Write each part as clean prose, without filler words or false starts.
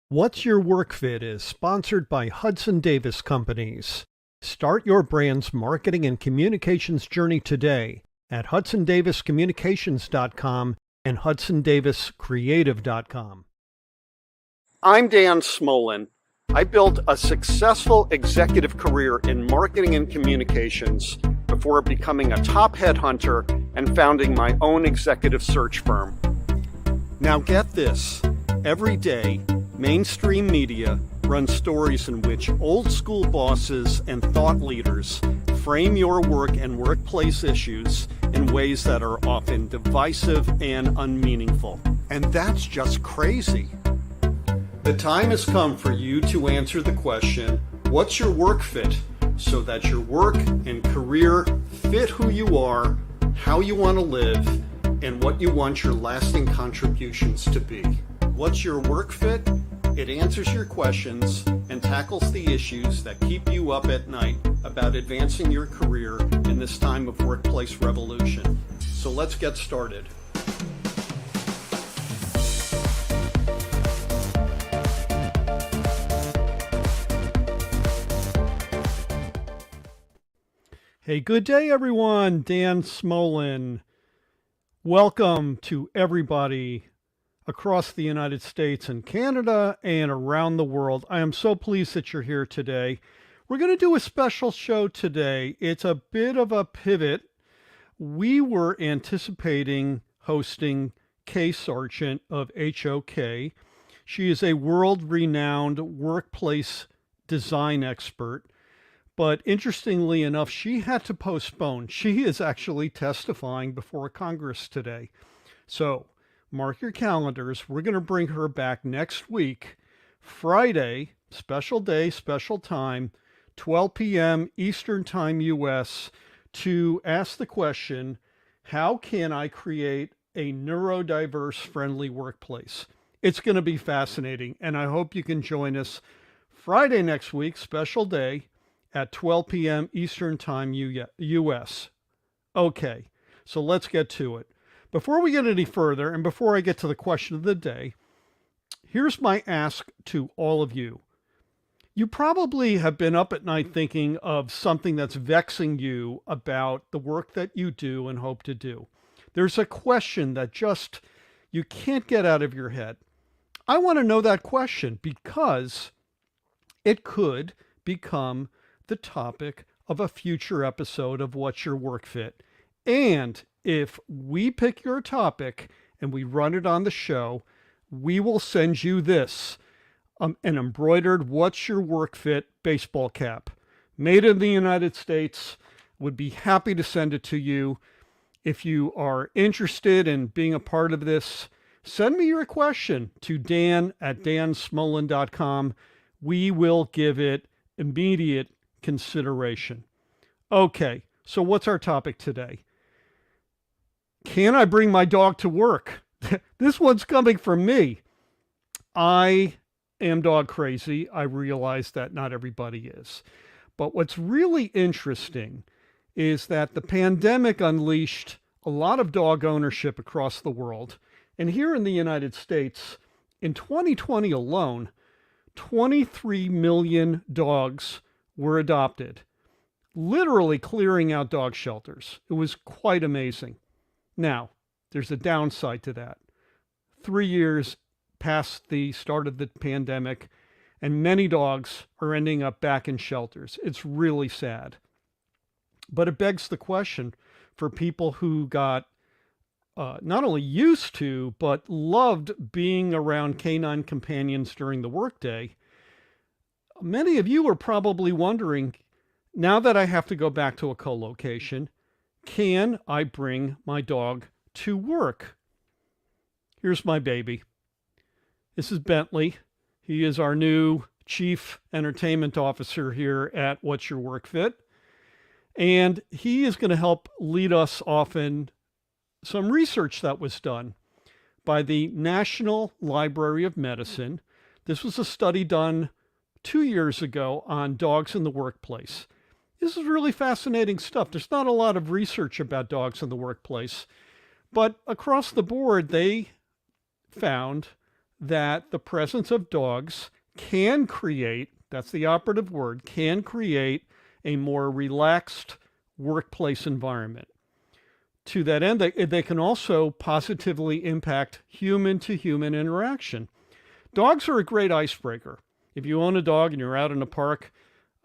What's Your Work Fit is sponsored by Hudson Davis Companies. Start your brand's marketing and communications journey today at hudsondaviscommunications.com and hudsondaviscreative.com. I'm Dan Smolen. I built a successful executive career in marketing and communications before becoming a top headhunter and founding my own executive search firm. Now get this, every day, mainstream media runs stories in which old school bosses and thought leaders frame your work and workplace issues in ways that are often divisive and unmeaningful. And that's just crazy. The time has come for you to answer the question, what's your work fit? So that your work and career fit who you are, how you want to live, and what you want your lasting contributions to be. What's your work fit? It answers your questions and tackles the issues that keep you up at night about advancing your career in this time of workplace revolution. So let's get started. Hey, good day, everyone. Dan Smolen. Welcome to everybody across the United States and Canada and around the world. I am so pleased that you're here today. We're going to do a special show today. It's a bit of a pivot. We were anticipating hosting Kay Sargent of HOK. She is a world-renowned workplace design expert. But interestingly enough, she had to postpone. She is actually testifying before Congress today. So mark your calendars. We're going to bring her back next week, Friday, special day, special time, 12 p.m. Eastern Time US, to ask the question, how can I create a neurodiverse friendly workplace? It's going to be fascinating, and I hope you can join us Friday next week, special day, at 12 p.m. Eastern Time US. Okay, so let's get to it. Before we get any further, and before I get to the question of the day, here's my ask to all of you. You probably have been up at night thinking of something that's vexing you about the work that you do and hope to do. There's a question that just you can't get out of your head. I want to know that question because it could become the topic of a future episode of What's Your Work Fit. And if we pick your topic and we run it on the show, we will send you this, an embroidered What's Your Work Fit baseball cap. Made in the United States. Would be happy to send it to you. If you are interested in being a part of this, send me your question to dan@dansmolen.com. We will give it immediate consideration. Okay, so what's our topic today? Can I bring my dog to work? This one's coming from me. I am dog crazy. I realize that not everybody is. But what's really interesting is that the pandemic unleashed a lot of dog ownership across the world. And here in the United States, in 2020 alone, 23 million dogs were adopted, literally clearing out dog shelters. It was quite amazing. Now, there's a downside to that. 3 years past the start of the pandemic, and many dogs are ending up back in shelters. It's really sad. But it begs the question for people who got not only used to, but loved being around canine companions during the workday. Many of you are probably wondering, now that I have to go back to a co-location, can I bring my dog to work? Here's my baby. This is Bentley. He is our new Chief Entertainment Officer here at What's Your Work Fit. And he is going to help lead us off in some research that was done by the National Library of Medicine. This was a study done 2 years ago on dogs in the workplace. This is really fascinating stuff. There's not a lot of research about dogs in the workplace, but across the board, they found that the presence of dogs can create, that's the operative word, can create a more relaxed workplace environment. To that end, they can also positively impact human-to-human interaction. Dogs are a great icebreaker. If you own a dog and you're out in a park,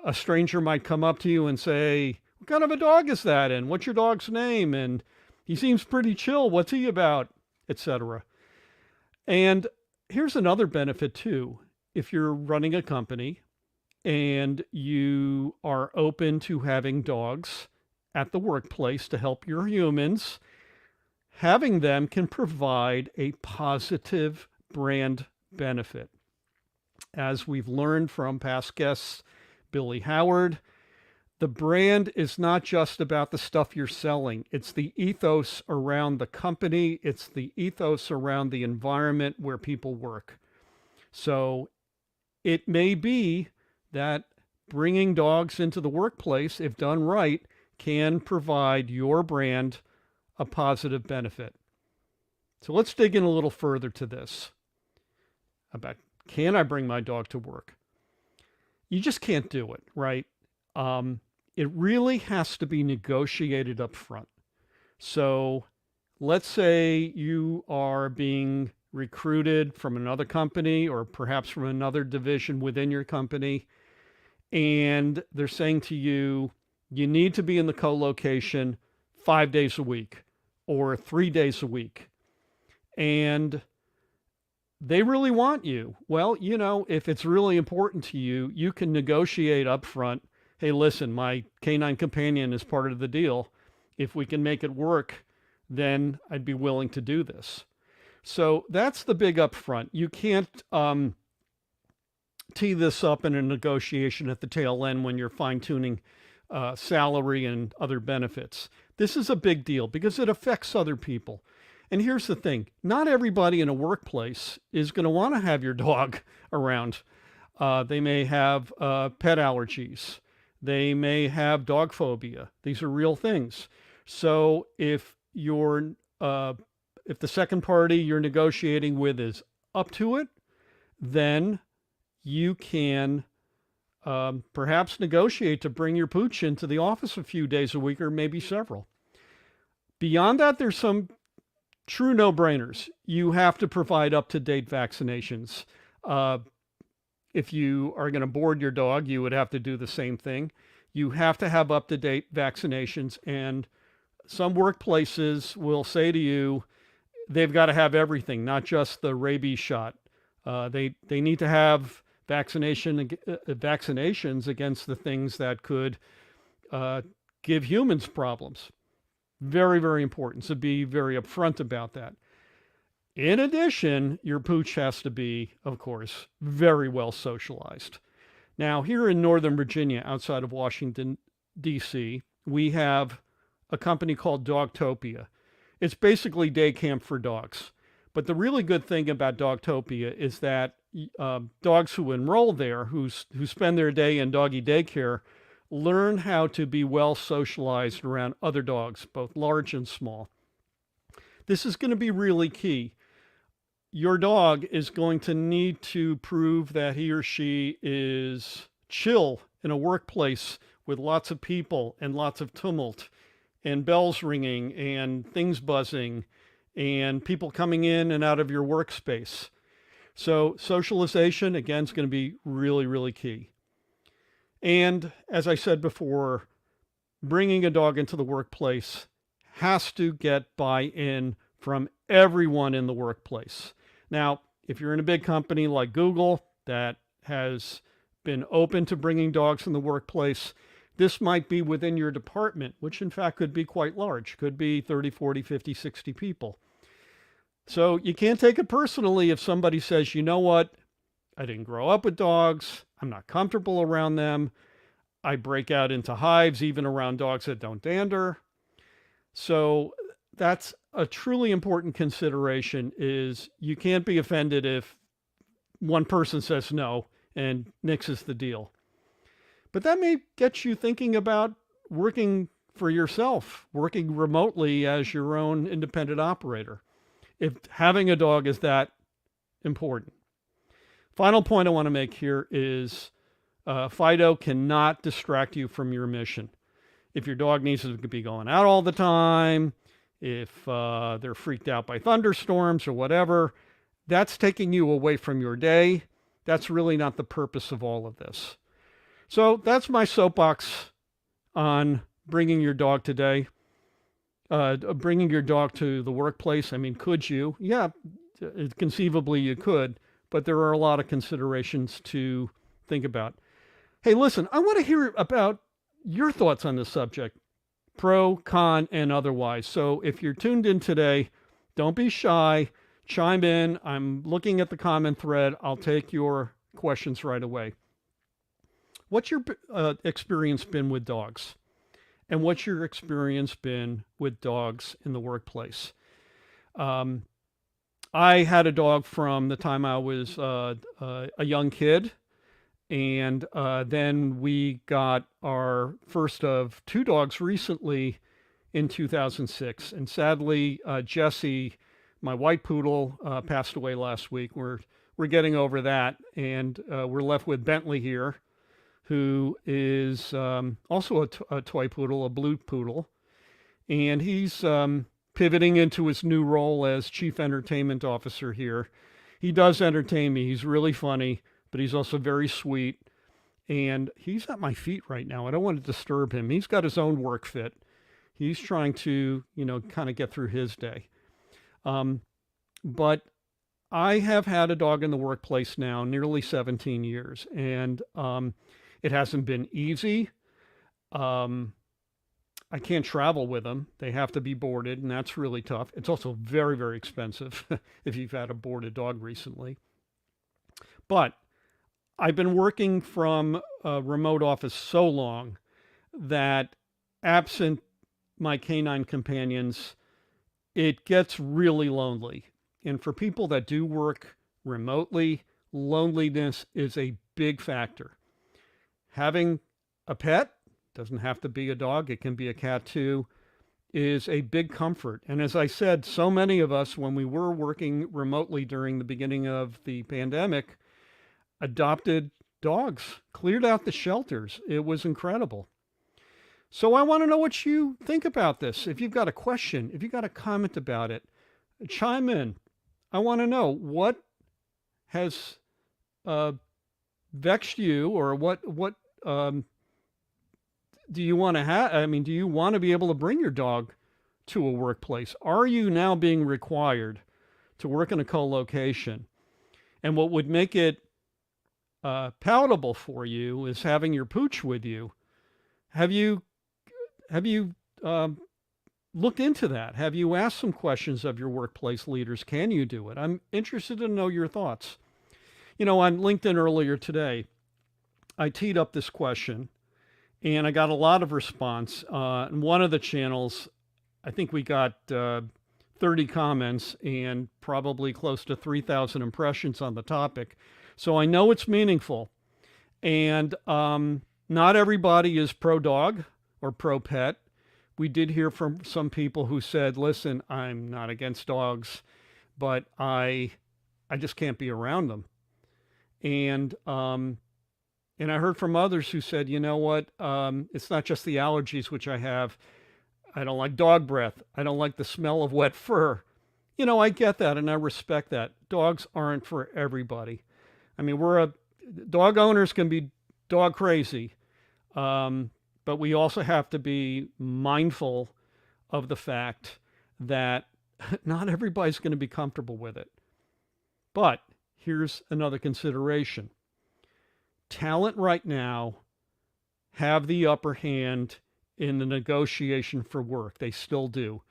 a stranger might come up to you and say, "What kind of a dog is that? And what's your dog's name? And he seems pretty chill. What's he about?" Etc. And here's another benefit too. If you're running a company and you are open to having dogs at the workplace to help your humans, having them can provide a positive brand benefit. As we've learned from past guests, Billy Howard, the brand is not just about the stuff you're selling. It's the ethos around the company. It's the ethos around the environment where people work. So it may be that bringing dogs into the workplace, if done right, can provide your brand a positive benefit. So let's dig in a little further to this about, can I bring my dog to work? You just can't do it, right? It really has to be negotiated up front. So let's say you are being recruited from another company or perhaps from another division within your company, and they're saying to you, you need to be in the co-location 5 days a week or 3 days a week. And they really want you. Well, if it's really important to you, you can negotiate up front. Hey, listen, my canine companion is part of the deal. If we can make it work, then I'd be willing to do this. So that's the big upfront. You can't tee this up in a negotiation at the tail end when you're fine-tuning salary and other benefits. This is a big deal because it affects other people. And here's the thing, not everybody in a workplace is going to want to have your dog around. They may have pet allergies. They may have dog phobia. These are real things. So if the second party you're negotiating with is up to it, then you can perhaps negotiate to bring your pooch into the office a few days a week or maybe several. Beyond that, there's some true no-brainers. You have to provide up-to-date vaccinations. If you are going to board your dog, you would have to do the same thing. You have to have up-to-date vaccinations, and some workplaces will say to you, they've got to have everything, not just the rabies shot. They need to have vaccinations against the things that could give humans problems. Very, very important. So be very upfront about that. In addition, your pooch has to be, of course, very well socialized. Now, here in Northern Virginia, outside of Washington, D.C., we have a company called Dogtopia. It's basically day camp for dogs. But the really good thing about Dogtopia is that dogs who enroll there, who spend their day in doggy daycare, learn how to be well socialized around other dogs, both large and small. This is going to be really key. Your dog is going to need to prove that he or she is chill in a workplace with lots of people and lots of tumult and bells ringing and things buzzing and people coming in and out of your workspace. So socialization, again, is going to be really, really key. And as I said before, bringing a dog into the workplace has to get buy-in from everyone in the workplace. Now, if you're in a big company like Google that has been open to bringing dogs in the workplace, this might be within your department, which in fact could be quite large, could be 30, 40, 50, 60 people. So you can't take it personally if somebody says, you know what, I didn't grow up with dogs, I'm not comfortable around them, I break out into hives even around dogs that don't dander. So that's a truly important consideration, is you can't be offended if one person says no and nixes the deal. But that may get you thinking about working for yourself, working remotely as your own independent operator. If having a dog is that important. Final point I want to make here is Fido cannot distract you from your mission. If your dog needs to be going out all the time, if they're freaked out by thunderstorms or whatever, that's taking you away from your day. That's really not the purpose of all of this. So that's my soapbox on bringing your dog today. Bringing your dog to the workplace. I mean, could you? Yeah, conceivably you could, but there are a lot of considerations to think about. Hey, listen, I want to hear about your thoughts on this subject, pro, con, and otherwise. So if you're tuned in today, don't be shy. Chime in. I'm looking at the comment thread. I'll take your questions right away. What's your experience been with dogs? And what's your experience been with dogs in the workplace? I had a dog from the time I was a young kid. And then we got our first of 2 dogs recently in 2006. And sadly, Jessie, my white poodle, passed away last week. We're getting over that. And we're left with Bentley here, who is also a toy poodle, a blue poodle. And he's pivoting into his new role as chief entertainment officer here. He does entertain me. He's really funny, but he's also very sweet. And he's at my feet right now. I don't want to disturb him. He's got his own work fit. He's trying to, kind of get through his day. But I have had a dog in the workplace now nearly 17 years, and it hasn't been easy. I can't travel with them. They have to be boarded, and that's really tough. It's also very, very expensive if you've had a boarded dog recently. But I've been working from a remote office so long that absent my canine companions, it gets really lonely. And for people that do work remotely, loneliness is a big factor. Having a pet, doesn't have to be a dog, it can be a cat too, is a big comfort. And as I said, so many of us, when we were working remotely during the beginning of the pandemic, adopted dogs, cleared out the shelters. It was incredible. So I want to know what you think about this. If you've got a question, if you've got a comment about it, chime in. I want to know what has vexed you, or what do you want to have? I mean, do you want to be able to bring your dog to a workplace? Are you now being required to work in a co-location? And what would make it palatable for you is having your pooch with you. Have you looked into that? Have you asked some questions of your workplace leaders? Can you do it? I'm interested to know your thoughts. On LinkedIn earlier today, I teed up this question, and I got a lot of response. In one of the channels, I think we got 30 comments and probably close to 3,000 impressions on the topic. So I know it's meaningful. And not everybody is pro-dog or pro-pet. We did hear from some people who said, listen, I'm not against dogs, but I just can't be around them. And I heard from others who said, you know what, it's not just the allergies, which I have. I don't like dog breath. I don't like the smell of wet fur. I get that, and I respect that. Dogs aren't for everybody. I mean, dog owners can be dog crazy, but we also have to be mindful of the fact that not everybody's going to be comfortable with it. But here's another consideration. Talent right now have the upper hand in the negotiation for work. They still do.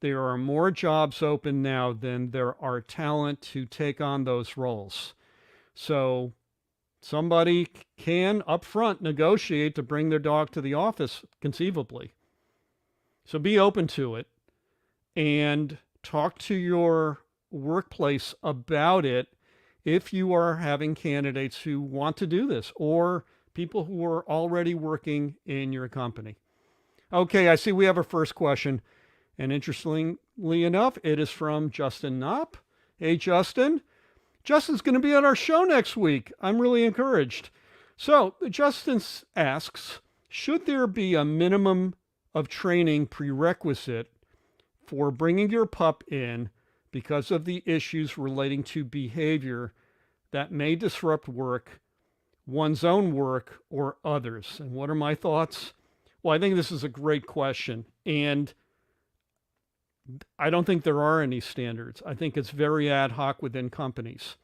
There are more jobs open now than there are talent to take on those roles. So somebody can upfront negotiate to bring their dog to the office, conceivably. So be open to it and talk to your workplace about it if you are having candidates who want to do this, or people who are already working in your company. Okay, I see we have our first question. And interestingly enough, it is from Justin Knopp. Hey, Justin, Justin's going to be on our show next week. I'm really encouraged. So Justin asks, should there be a minimum of training prerequisite for bringing your pup in because of the issues relating to behavior that may disrupt work, one's own work, or others? And what are my thoughts? Well, I think this is a great question. And I don't think there are any standards. I think it's very ad hoc within companies.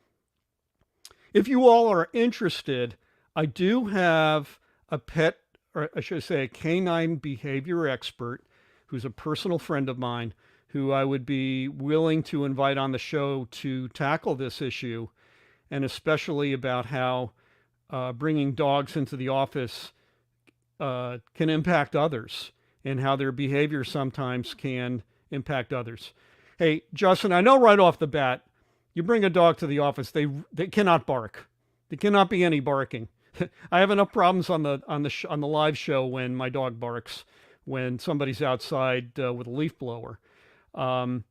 If you all are interested, I do have a pet, or I should say a canine behavior expert who's a personal friend of mine who I would be willing to invite on the show to tackle this issue, and especially about how bringing dogs into the office can impact others and how their behavior sometimes can impact others. Hey, Justin, I know right off the bat, you bring a dog to the office, they cannot bark. There cannot be any barking. I have enough problems on the live show when my dog barks, when somebody's outside with a leaf blower. The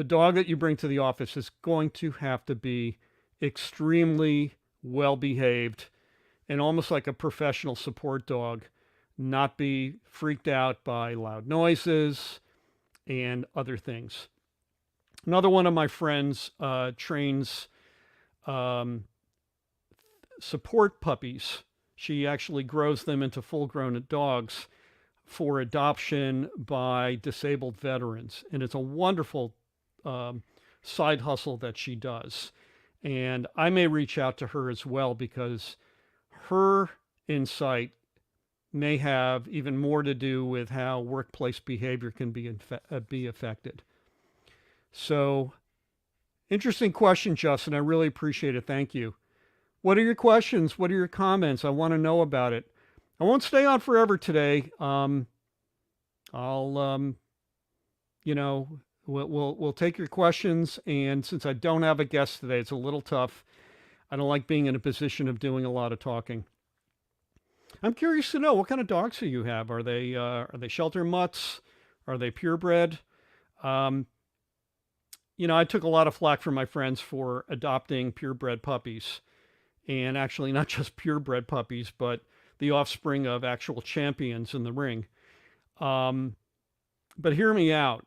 dog that you bring to the office is going to have to be extremely well behaved and almost like a professional support dog, not be freaked out by loud noises and other things. Another one of my friends trains support puppies. She actually grows them into full-grown dogs for adoption by disabled veterans. And it's a wonderful side hustle that she does. And I may reach out to her as well because her insight may have even more to do with how workplace behavior can be affected. So, interesting question, Justin. I really appreciate it. Thank you. What are your questions? What are your comments? I want to know about it. I won't stay on forever today. We'll take your questions, and since I don't have a guest today, it's a little tough. I don't like being in a position of doing a lot of talking. I'm curious to know, what kind of dogs do you have? Are they shelter mutts? Are they purebred? I took a lot of flack from my friends for adopting purebred puppies, and actually not just purebred puppies, but the offspring of actual champions in the ring. But hear me out.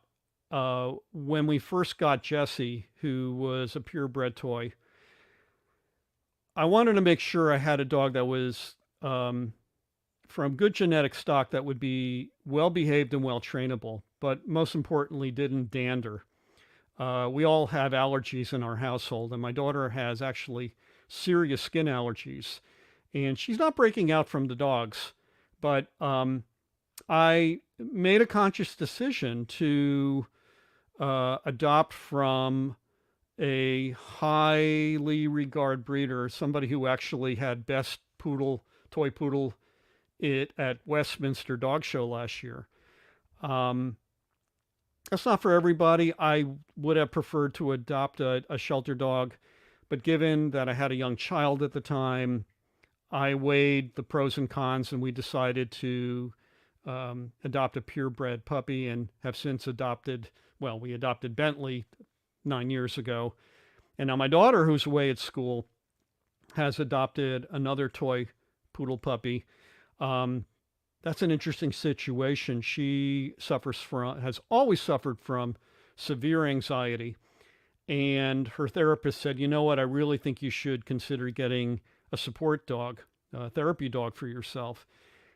When we first got Jessie, who was a purebred toy, I wanted to make sure I had a dog that was from good genetic stock that would be well behaved and well trainable, but most importantly, didn't dander. We all have allergies in our household, and my daughter has actually serious skin allergies, and she's not breaking out from the dogs, but I made a conscious decision to adopt from a highly regarded breeder, somebody who actually had best toy poodle at Westminster Dog Show last year. That's not for everybody. I would have preferred to adopt a shelter dog, but given that I had a young child at the time, I weighed the pros and cons, and we decided to adopt a purebred puppy, and have since we adopted Bentley 9 years ago. And now my daughter, who's away at school, has adopted another toy poodle puppy. That's an interesting situation. She has always suffered from severe anxiety. And her therapist said, you know what, I really think you should consider getting a support dog, a therapy dog for yourself.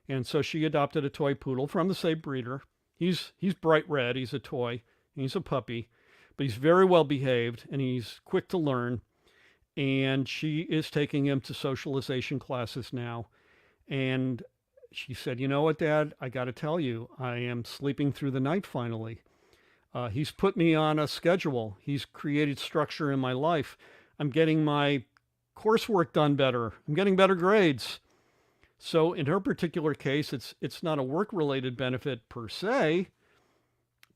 And so she adopted a toy poodle from the same breeder. He's bright red. He's a toy. He's a puppy, but he's very well behaved, and he's quick to learn. And she is taking him to socialization classes now. And she said, you know what, Dad, I got to tell you, I am sleeping through the night finally. He's put me on a schedule. He's created structure in my life. I'm getting my coursework done better. I'm getting better grades. So in her particular case, it's not a work-related benefit per se,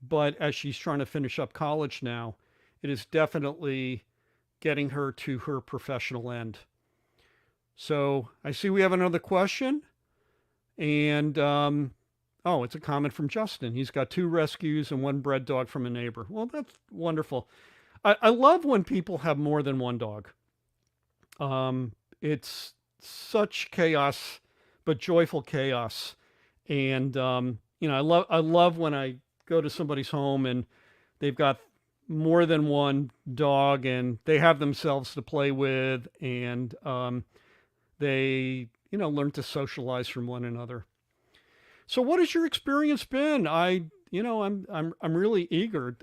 but as she's trying to finish up college now, it is definitely getting her to her professional end. So I see we have another question. And, it's a comment from Justin. He's got 2 rescues and 1 bred dog from a neighbor. Well, that's wonderful. I love when people have more than one dog. It's such chaos, but joyful chaos. And I love when I go to somebody's home and they've got more than one dog and they have themselves to play with, and they learn to socialize from one another. So, what has your experience been? I'm really eager.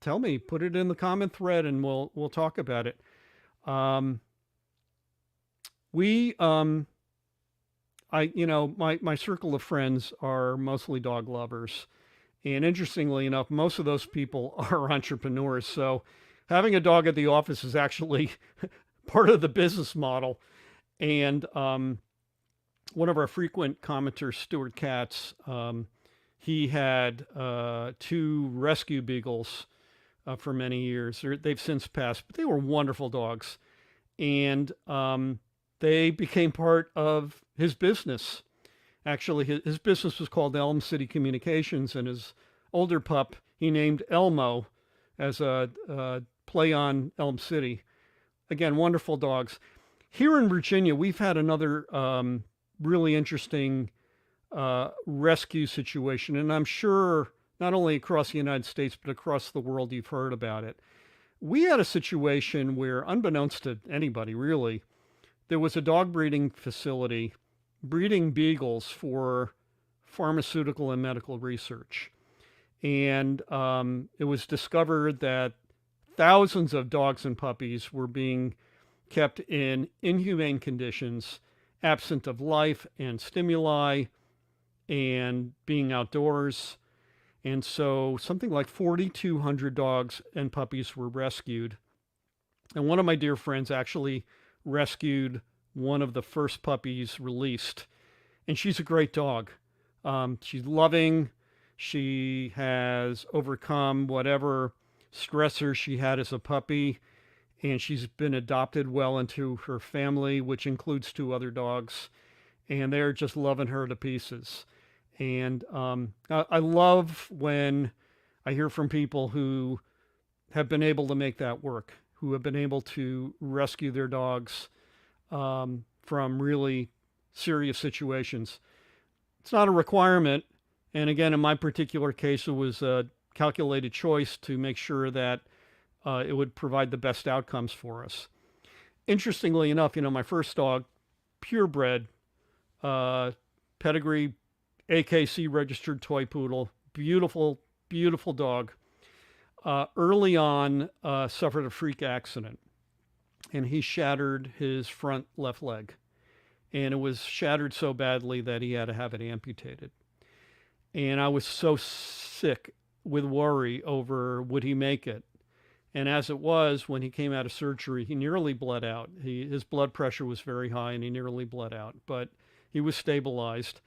Tell me, put it in the comment thread, and we'll talk about it. Um, we my circle of friends are mostly dog lovers, and interestingly enough, most of those people are entrepreneurs. So, having a dog at the office is actually part of the business model. And one of our frequent commenters, Stuart Katz, he had two rescue beagles for many years. They've since passed, but they were wonderful dogs. And they became part of his business. Actually, his business was called Elm City Communications, and his older pup he named Elmo as a play on Elm City. Again, wonderful dogs. Here in Virginia, we've had another really interesting rescue situation, and I'm sure not only across the United States, but across the world, you've heard about it. We had a situation where, unbeknownst to anybody really, there was a dog breeding facility breeding beagles for pharmaceutical and medical research. And it was discovered that thousands of dogs and puppies were being kept in inhumane conditions, absent of life and stimuli, and being outdoors. And so something like 4,200 dogs and puppies were rescued. And one of my dear friends actually rescued one of the first puppies released. And she's a great dog. She's loving. She has overcome whatever stressors she had as a puppy, and she's been adopted well into her family, which includes two other dogs, and they're just loving her to pieces. And I love when I hear from people who have been able to make that work, who have been able to rescue their dogs from really serious situations. It's not a requirement. And again, in my particular case, it was a calculated choice to make sure that it would provide the best outcomes for us. Interestingly enough, my first dog, purebred, pedigree, AKC registered toy poodle, beautiful, beautiful dog. Early on, suffered a freak accident, and he shattered his front left leg. And it was shattered so badly that he had to have it amputated. And I was so sick with worry over would he make it. And as it was, when he came out of surgery, he nearly bled out. His blood pressure was very high and he nearly bled out, but he was stabilized.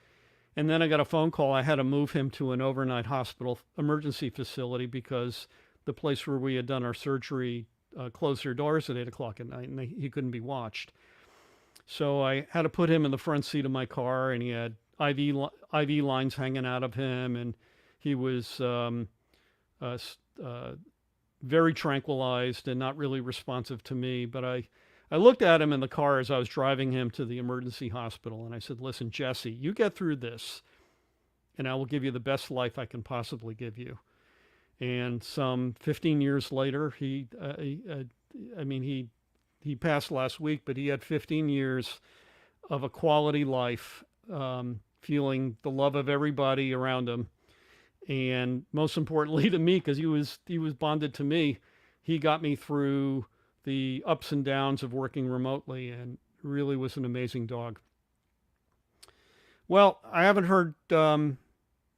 And then I got a phone call. I had to move him to an overnight hospital emergency facility because the place where we had done our surgery closed their doors at 8 o'clock at night, and he couldn't be watched. So I had to put him in the front seat of my car, and he had IV lines hanging out of him, and he was very tranquilized and not really responsive to me. But I looked at him in the car as I was driving him to the emergency hospital, and I said, listen, Jesse, you get through this, and I will give you the best life I can possibly give you. And some 15 years later, he passed last week, but he had 15 years of a quality life, feeling the love of everybody around him. And most importantly to me, because he was bonded to me, he got me through the ups and downs of working remotely, and really was an amazing dog. Well, I haven't heard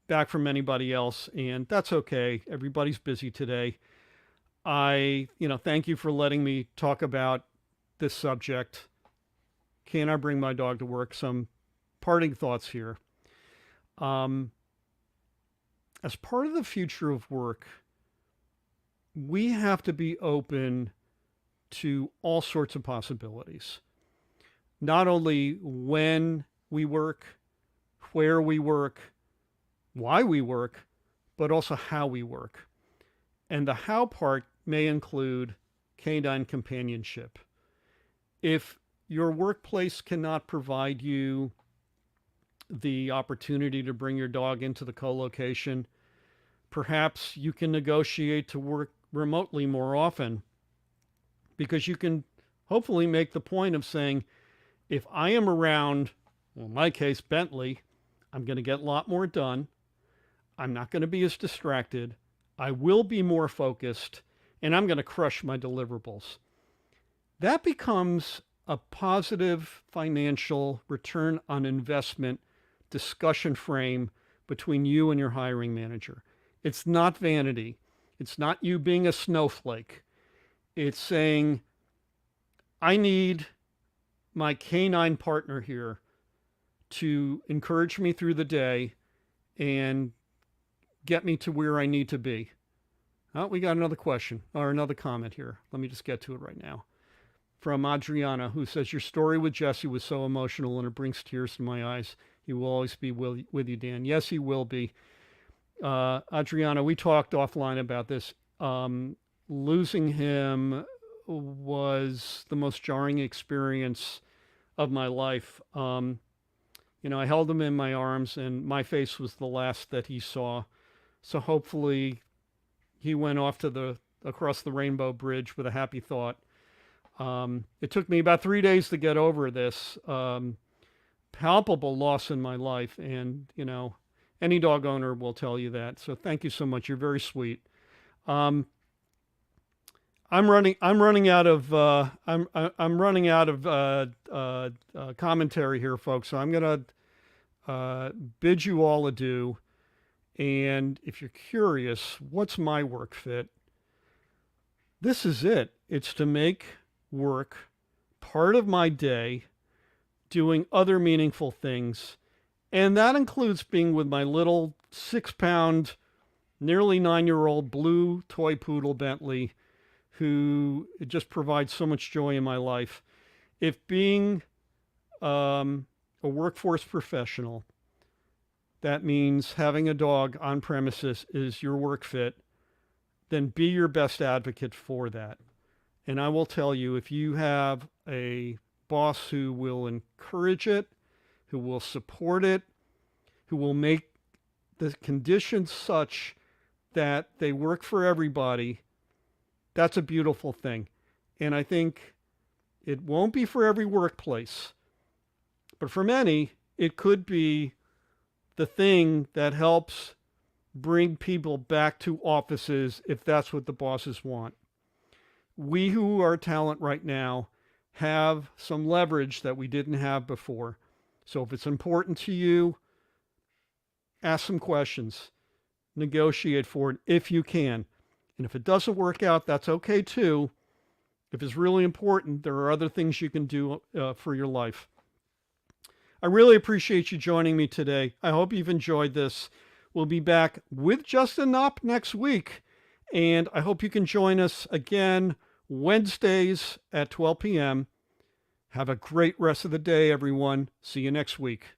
back from anybody else, and that's okay. Everybody's busy today. Thank you for letting me talk about this subject. Can I bring my dog to work? Some parting thoughts here. As part of the future of work, we have to be open to all sorts of possibilities. Not only when we work, where we work, why we work, but also how we work. And the how part may include canine companionship. If your workplace cannot provide you the opportunity to bring your dog into the co-location, perhaps you can negotiate to work remotely more often, because you can hopefully make the point of saying, if I am around, well, in my case, Bentley, I'm going to get a lot more done. I'm not going to be as distracted. I will be more focused, and I'm going to crush my deliverables. That becomes a positive financial return on investment discussion frame between you and your hiring manager. It's not vanity. It's not you being a snowflake. It's saying, I need my canine partner here to encourage me through the day and get me to where I need to be. Oh, we got another question or another comment here. Let me just get to it right now. From Adriana, who says, your story with Jesse was so emotional and it brings tears to my eyes. He will always be with you, Dan. Yes, he will be. Adriana, we talked offline about this. Losing him was the most jarring experience of my life. I held him in my arms and my face was the last that he saw. So hopefully he went off to across the Rainbow Bridge with a happy thought. It took me about 3 days to get over this palpable loss in my life. And, any dog owner will tell you that. So thank you so much. You're very sweet. I'm running out of commentary here, folks. So I'm going to bid you all adieu. And if you're curious, what's my work fit? This is it. It's to make work part of my day, doing other meaningful things. And that includes being with my little 6-pound, nearly 9-year-old blue toy poodle Bentley, who just provides so much joy in my life. If being a workforce professional, that means having a dog on premises is your work fit, then be your best advocate for that. And I will tell you, if you have a boss who will encourage it, who will support it, who will make the conditions such that they work for everybody, that's a beautiful thing. And I think it won't be for every workplace, but for many, it could be the thing that helps bring people back to offices if that's what the bosses want. We who are talent right now have some leverage that we didn't have before. So if it's important to you, ask some questions, negotiate for it if you can. And if it doesn't work out, that's okay too. If it's really important, there are other things you can do for your life. I really appreciate you joining me today. I hope you've enjoyed this. We'll be back with Justin Knopp next week. And I hope you can join us again Wednesdays at 12 p.m. Have a great rest of the day, everyone. See you next week.